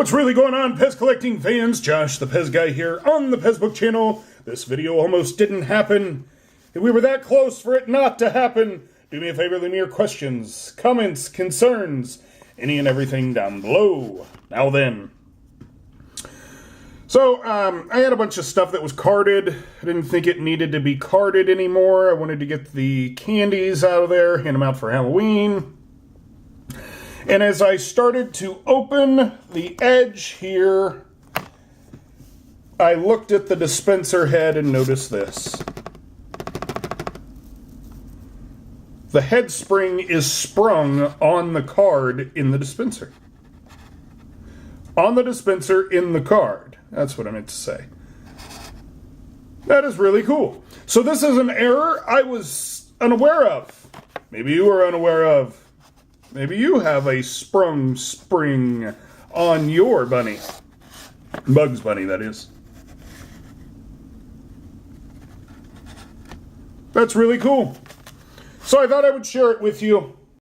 What's really going on, PEZ collecting fans? Josh, the PEZ guy here on the PEZ Book channel. This video almost didn't happen. We were that close for it not to happen. Do me a favor, leave me your questions, comments, concerns, any and everything down below. Now then. So, I had a bunch of stuff that was carded. I didn't think it needed to be carded anymore. I wanted to get the candies out of there, hand them out for Halloween. And as I started to open the edge here, I looked at the dispenser head and noticed this. The head spring is sprung on the card in the dispenser. On the dispenser in the card. That's what I meant to say. That is really cool. So this is an error I was unaware of. Maybe you were unaware of. Maybe you have a sprung spring on your bunny. Bugs Bunny, that is. That's really cool. So I thought I would share it with you.